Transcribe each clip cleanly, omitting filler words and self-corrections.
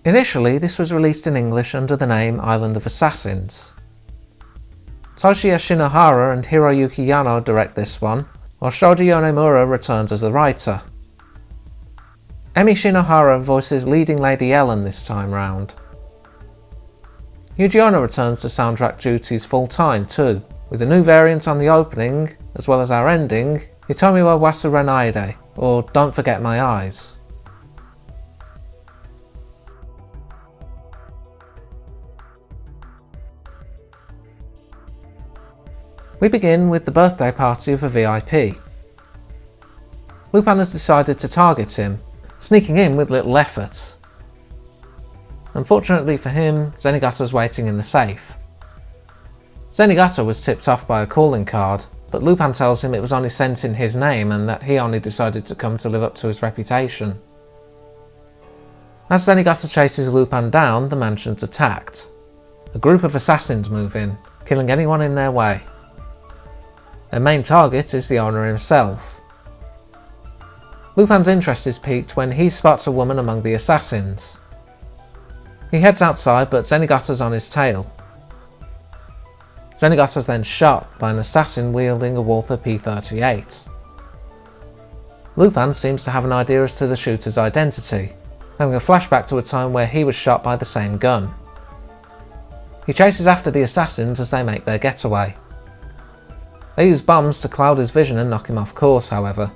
Initially, this was released in English under the name Island of Assassins. Toshiya Shinohara and Hiroyuki Yano direct this one, while Shoji Yonemura returns as the writer. Emi Shinohara voices leading Lady Ellen this time round. Yuji Ono returns to soundtrack duties full-time too, with a new variant on the opening, as well as our ending, Hitomi wa Wasurenaide, or Don't Forget My Eyes. We begin with the birthday party of a VIP. Lupin has decided to target him, sneaking in with little effort. Unfortunately for him, Zenigata's waiting in the safe. Zenigata was tipped off by a calling card, but Lupin tells him it was only sent in his name and that he only decided to come to live up to his reputation. As Zenigata chases Lupin down, the mansion's attacked. A group of assassins move in, killing anyone in their way. Their main target is the owner himself. Lupin's interest is piqued when he spots a woman among the assassins. He heads outside, but Zenigata's on his tail. Zenigata's then shot by an assassin wielding a Walther P38. Lupin seems to have an idea as to the shooter's identity, having a flashback to a time where he was shot by the same gun. He chases after the assassins as they make their getaway. They use bombs to cloud his vision and knock him off course, however.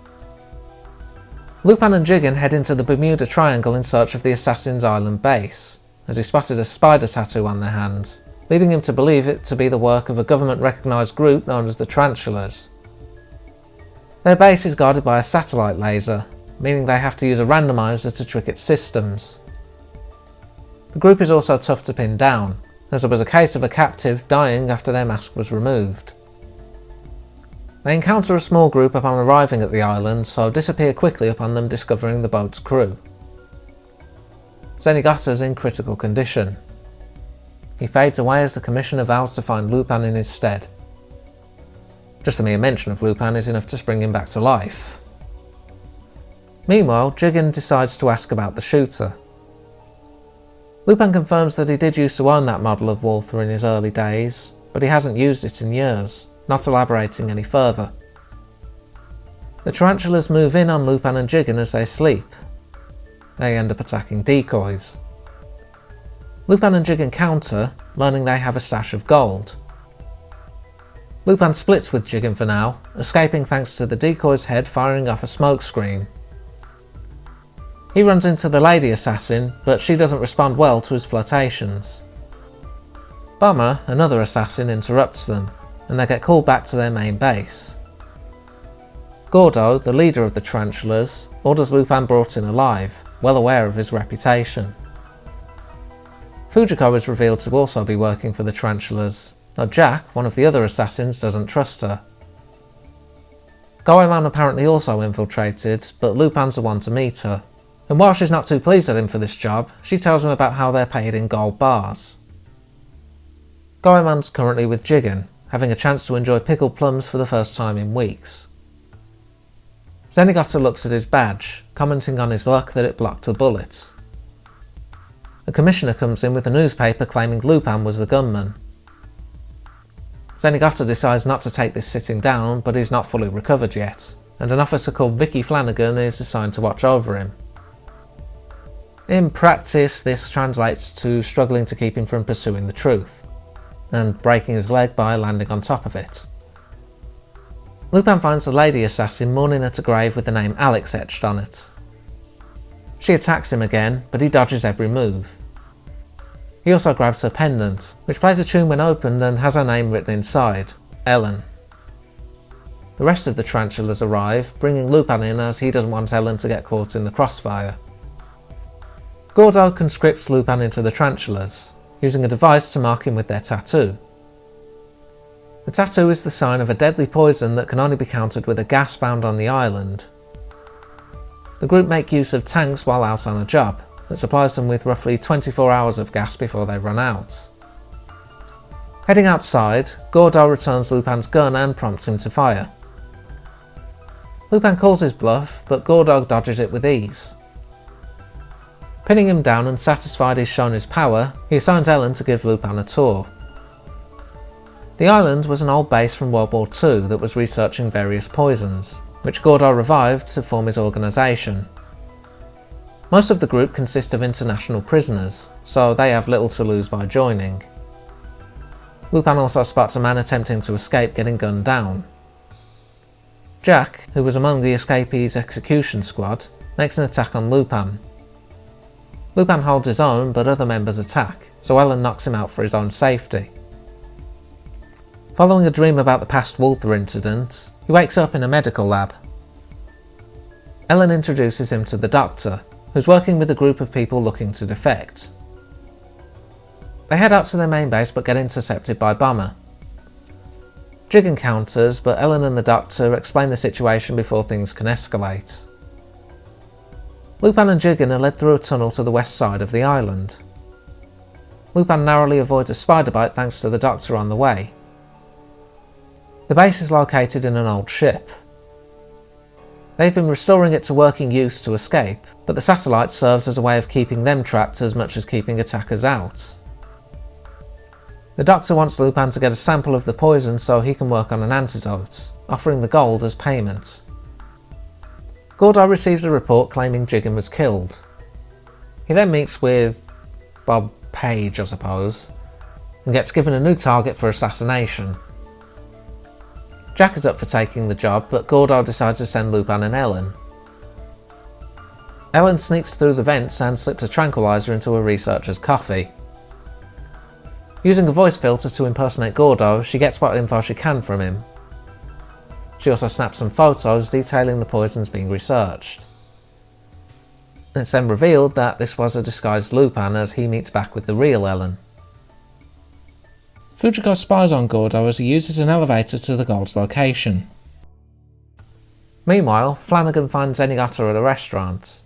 Lupin and Jigen head into the Bermuda Triangle in search of the assassin's island base, as he spotted a spider tattoo on their hands, leading him to believe it to be the work of a government-recognised group known as the Tarantulas. Their base is guarded by a satellite laser, meaning they have to use a randomizer to trick its systems. The group is also tough to pin down, as there was a case of a captive dying after their mask was removed. They encounter a small group upon arriving at the island, so disappear quickly upon them discovering the boat's crew. Zenigata's in critical condition. He fades away as the Commissioner vows to find Lupin in his stead. Just the mere mention of Lupin is enough to spring him back to life. Meanwhile, Jigen decides to ask about the shooter. Lupin confirms that he did used to own that model of Walther in his early days, but he hasn't used it in years, not elaborating any further. The Tarantulas move in on Lupin and Jigen as they sleep. They end up attacking decoys. Lupin and Jigen counter, learning they have a stash of gold. Lupin splits with Jigen for now, escaping thanks to the decoy's head firing off a smoke screen. He runs into the lady assassin, but she doesn't respond well to his flirtations. Bomber, another assassin, interrupts them, and they get called back to their main base. Gordo, the leader of the Tarantulas, orders Lupin brought in alive, well aware of his reputation. Fujiko is revealed to also be working for the Tarantulas, though Jack, one of the other assassins, doesn't trust her. Goemon apparently also infiltrated, but Lupin's the one to meet her, and while she's not too pleased at him for this job, she tells him about how they're paid in gold bars. Goemon's currently with Jigen, having a chance to enjoy pickled plums for the first time in weeks. Zenigata looks at his badge, commenting on his luck that it blocked the bullets. The Commissioner comes in with a newspaper claiming Lupin was the gunman. Zenigata decides not to take this sitting down, but he's not fully recovered yet, and an officer called Vicky Flanagan is assigned to watch over him. In practice, this translates to struggling to keep him from pursuing the truth, and breaking his leg by landing on top of it. Lupin finds the lady assassin mourning at a grave with the name Alex etched on it. She attacks him again, but he dodges every move. He also grabs her pendant, which plays a tune when opened and has her name written inside, Ellen. The rest of the Tarantulas arrive, bringing Lupin in as he doesn't want Ellen to get caught in the crossfire. Gordo conscripts Lupin into the Tarantulas, using a device to mark him with their tattoo. The tattoo is the sign of a deadly poison that can only be countered with a gas found on the island. The group make use of tanks while out on a job, that supplies them with roughly 24 hours of gas before they run out. Heading outside, Gordo returns Lupin's gun and prompts him to fire. Lupin calls his bluff, but Gordo dodges it with ease. Pinning him down and satisfied he's shown his power, he assigns Ellen to give Lupin a tour. The island was an old base from World War II that was researching various poisons, which Gordo revived to form his organisation. Most of the group consist of international prisoners, so they have little to lose by joining. Lupin also spots a man attempting to escape getting gunned down. Jack, who was among the escapees' execution squad, makes an attack on Lupin. Lupin holds his own, but other members attack, so Ellen knocks him out for his own safety. Following a dream about the past Walther incident, he wakes up in a medical lab. Ellen introduces him to the doctor, who's working with a group of people looking to defect. They head out to their main base but get intercepted by Bomber. Jig encounters, but Ellen and the doctor explain the situation before things can escalate. Lupin and Jigen are led through a tunnel to the west side of the island. Lupin narrowly avoids a spider bite thanks to the doctor on the way. The base is located in an old ship. They've been restoring it to working use to escape, but the satellite serves as a way of keeping them trapped as much as keeping attackers out. The doctor wants Lupin to get a sample of the poison so he can work on an antidote, offering the gold as payment. Gordo receives a report claiming Jigen was killed. He then meets with Bob Page, I suppose, and gets given a new target for assassination. Jack is up for taking the job, but Gordo decides to send Lupin and Ellen. Ellen sneaks through the vents and slips a tranquilizer into a researcher's coffee. Using a voice filter to impersonate Gordo, she gets what info she can from him. She also snaps some photos detailing the poisons being researched. It's then revealed that this was a disguised Lupin as he meets back with the real Ellen. Fujiko spies on Gordo as he uses an elevator to the gold's location. Meanwhile, Flanagan finds Zenigata at a restaurant.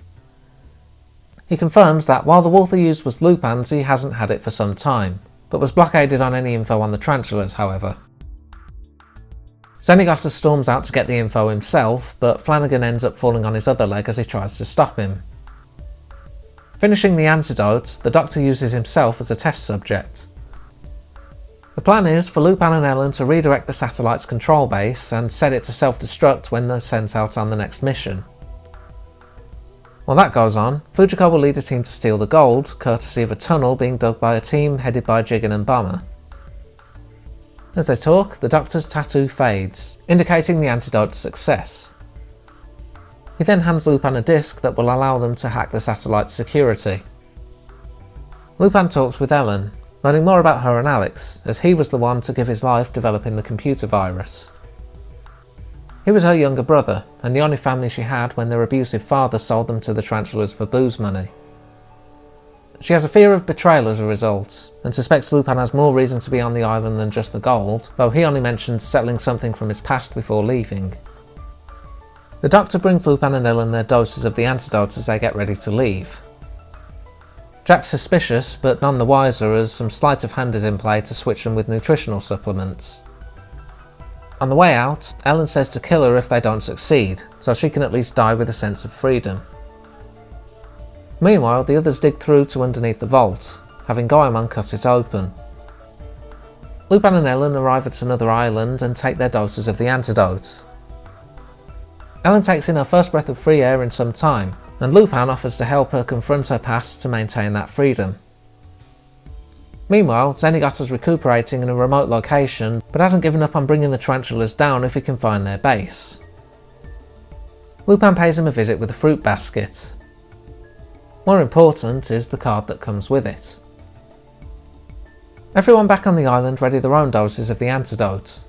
He confirms that while the Walther used was Lupin's, he hasn't had it for some time, but was blockaded on any info on the Tarantulas, however. Zenigata storms out to get the info himself, but Flanagan ends up falling on his other leg as he tries to stop him. Finishing the antidote, the doctor uses himself as a test subject. The plan is for Lupin and Ellen to redirect the satellite's control base and set it to self-destruct when they're sent out on the next mission. While that goes on, Fujiko will lead a team to steal the gold, courtesy of a tunnel being dug by a team headed by Jigen and Bomber. As they talk, the doctor's tattoo fades, indicating the antidote's success. He then hands Lupin a disc that will allow them to hack the satellite's security. Lupin talks with Ellen, learning more about her and Alex, as he was the one to give his life developing the computer virus. He was her younger brother, and the only family she had when their abusive father sold them to the Tarantulas for booze money. She has a fear of betrayal as a result, and suspects Lupin has more reason to be on the island than just the gold, though he only mentions settling something from his past before leaving. The doctor brings Lupin and Ellen their doses of the antidote as they get ready to leave. Jack's suspicious, but none the wiser as some sleight of hand is in play to switch them with nutritional supplements. On the way out, Ellen says to kill her if they don't succeed, so she can at least die with a sense of freedom. Meanwhile, the others dig through to underneath the vault, having Goemon cut it open. Lupin and Ellen arrive at another island and take their doses of the antidote. Ellen takes in her first breath of free air in some time, and Lupin offers to help her confront her past to maintain that freedom. Meanwhile, Zenigata's recuperating in a remote location, but hasn't given up on bringing the Tarantulas down if he can find their base. Lupin pays him a visit with a fruit basket. More important is the card that comes with it. Everyone back on the island ready their own doses of the antidote.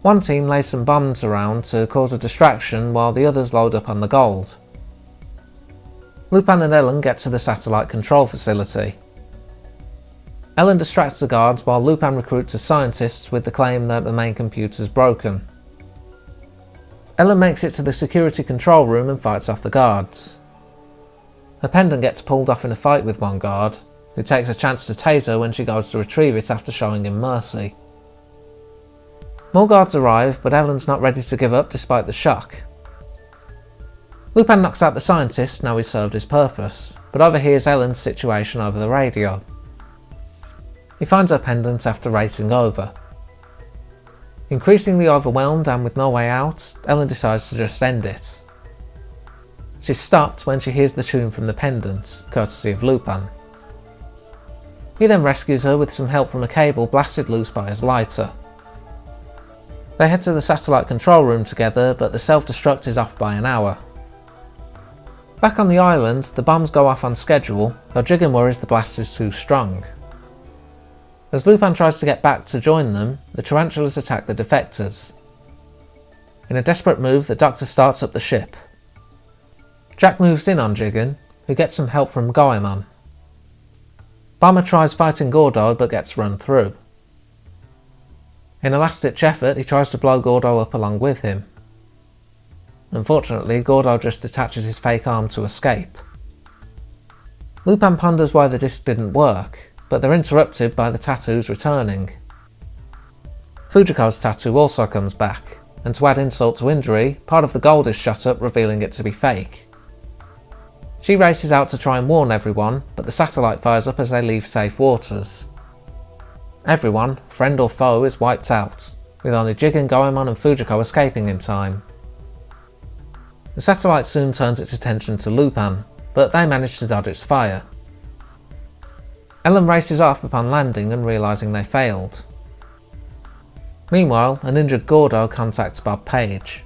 One team lays some bombs around to cause a distraction while the others load up on the gold. Lupin and Ellen get to the satellite control facility. Ellen distracts the guards while Lupin recruits scientists with the claim that the main computer's broken. Ellen makes it to the security control room and fights off the guards. Her pendant gets pulled off in a fight with one guard, who takes a chance to tase her when she goes to retrieve it after showing him mercy. More guards arrive, but Ellen's not ready to give up despite the shock. Lupin knocks out the scientist now he's served his purpose, but overhears Ellen's situation over the radio. He finds her pendant after racing over. Increasingly overwhelmed and with no way out, Ellen decides to just end it. She's stopped when she hears the tune from the pendant, courtesy of Lupin. He then rescues her with some help from a cable blasted loose by his lighter. They head to the satellite control room together, but the self-destruct is off by an hour. Back on the island, the bombs go off on schedule, though Jigen worries the blast is too strong. As Lupin tries to get back to join them, the Tarantulas attack the defectors. In a desperate move, the Doctor starts up the ship. Jack moves in on Jigen, who gets some help from Goemon. Bomber tries fighting Gordo but gets run through. In a last-ditch effort, he tries to blow Gordo up along with him. Unfortunately, Gordo just detaches his fake arm to escape. Lupin ponders why the disc didn't work, but they're interrupted by the tattoos returning. Fujiko's tattoo also comes back, and to add insult to injury, part of the gold is shot up, revealing it to be fake. She races out to try and warn everyone, but the satellite fires up as they leave safe waters. Everyone, friend or foe, is wiped out, with only Jigen, Goemon and Fujiko escaping in time. The satellite soon turns its attention to Lupin, but they manage to dodge its fire. Ellen races off upon landing and realising they failed. Meanwhile, an injured Gordo contacts Bob Page.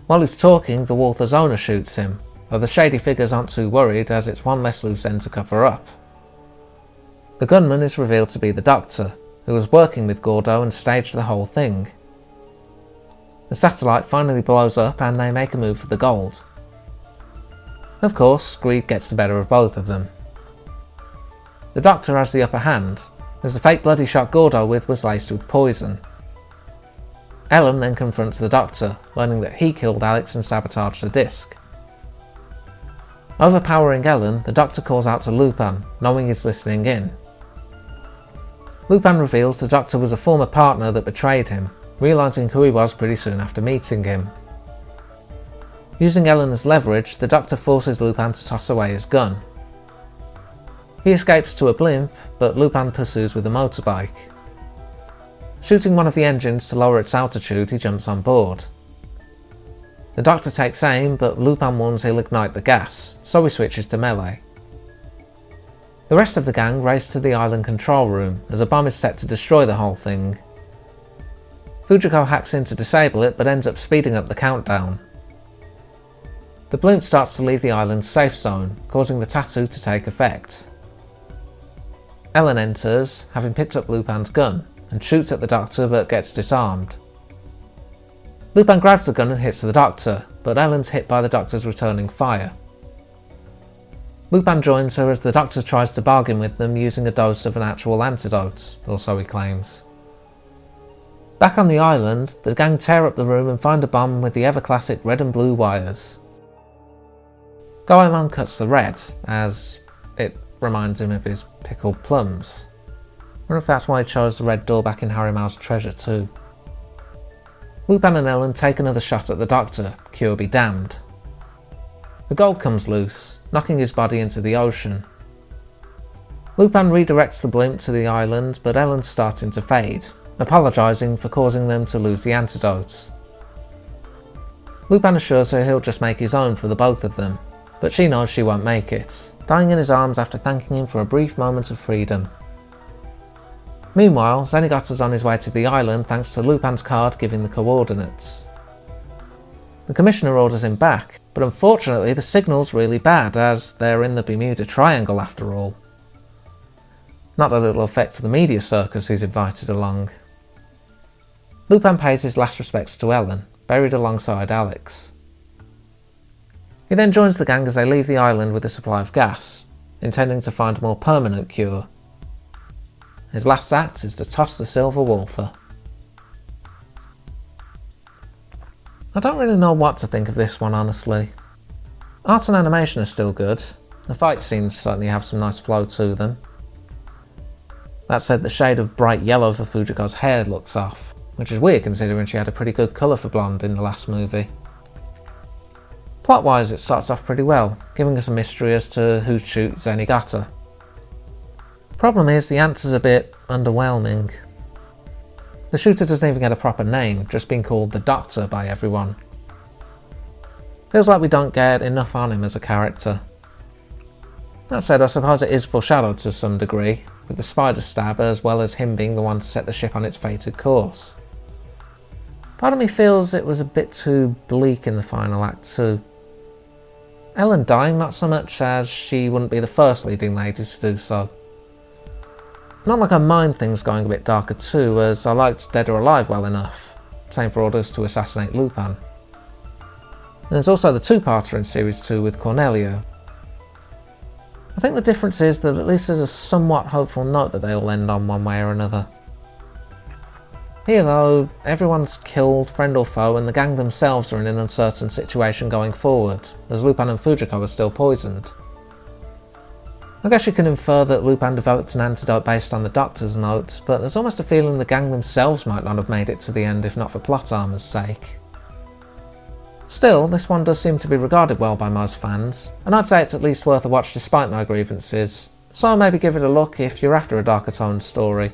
While he's talking, the Walther's owner shoots him, though the shady figures aren't too worried as it's one less loose end to cover up. The gunman is revealed to be the Doctor, who was working with Gordo and staged the whole thing. The satellite finally blows up and they make a move for the gold. Of course, greed gets the better of both of them. The Doctor has the upper hand, as the fake blood he shot Gordo with was laced with poison. Ellen then confronts the Doctor, learning that he killed Alex and sabotaged the disc. Overpowering Ellen, the Doctor calls out to Lupin, knowing he's listening in. Lupin reveals the Doctor was a former partner that betrayed him, realising who he was pretty soon after meeting him. Using Ellen as leverage, the Doctor forces Lupin to toss away his gun. He escapes to a blimp, but Lupin pursues with a motorbike. Shooting one of the engines to lower its altitude, he jumps on board. The Doctor takes aim, but Lupin warns he'll ignite the gas, so he switches to melee. The rest of the gang race to the island control room, as a bomb is set to destroy the whole thing. Fujiko hacks in to disable it, but ends up speeding up the countdown. The blimp starts to leave the island's safe zone, causing the tattoo to take effect. Ellen enters, having picked up Lupin's gun, and shoots at the Doctor but gets disarmed. Lupin grabs the gun and hits the Doctor, but Ellen's hit by the Doctor's returning fire. Lupin joins her as the Doctor tries to bargain with them using a dose of an actual antidote, or so he claims. Back on the island, the gang tear up the room and find a bomb with the ever-classic red and blue wires. Goemon cuts the red, as it reminds him of his pickled plums. I wonder if that's why he chose the red door back in Harry Miles' Treasure too. Lupin and Ellen take another shot at the Doctor, cure be damned. The gold comes loose, knocking his body into the ocean. Lupin redirects the blimp to the island, but Ellen's starting to fade, apologising for causing them to lose the antidote. Lupin assures her he'll just make his own for the both of them, but she knows she won't make it, dying in his arms after thanking him for a brief moment of freedom. Meanwhile, Zenigata's on his way to the island thanks to Lupin's card giving the coordinates. The Commissioner orders him back, but unfortunately the signal's really bad as they're in the Bermuda Triangle after all. Not that it'll affect the media circus he's invited along. Lupin pays his last respects to Ellen, buried alongside Alex. He then joins the gang as they leave the island with a supply of gas, intending to find a more permanent cure. His last act is to toss the silver Walther. I don't really know what to think of this one, honestly. Art and animation are still good. The fight scenes certainly have some nice flow to them. That said, the shade of bright yellow for Fujiko's hair looks off, which is weird considering she had a pretty good colour for blonde in the last movie. Plot-wise, it starts off pretty well, giving us a mystery as to who'd shoot Zenigata. Problem is, the answer's a bit underwhelming. The shooter doesn't even get a proper name, just being called the Doctor by everyone. Feels like we don't get enough on him as a character. That said, I suppose it is foreshadowed to some degree, with the spider stab as well as him being the one to set the ship on its fated course. Part of me feels it was a bit too bleak in the final act too. Ellen dying not so much, as she wouldn't be the first leading lady to do so. Not like I mind things going a bit darker too, as I liked Dead or Alive well enough. Same for orders to assassinate Lupin. There's also the two-parter in Series 2 with Cornelia. I think the difference is that at least there's a somewhat hopeful note that they all end on one way or another. Here though, everyone's killed, friend or foe, and the gang themselves are in an uncertain situation going forward, as Lupin and Fujiko are still poisoned. I guess you can infer that Lupin developed an antidote based on the Doctor's note, but there's almost a feeling the gang themselves might not have made it to the end if not for plot armour's sake. Still, this one does seem to be regarded well by most fans, and I'd say it's at least worth a watch despite my grievances, so maybe give it a look if you're after a darker toned story.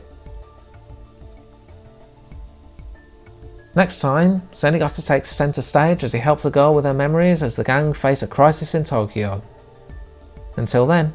Next time, Zenigata takes centre stage as he helps a girl with her memories as the gang face a crisis in Tokyo. Until then,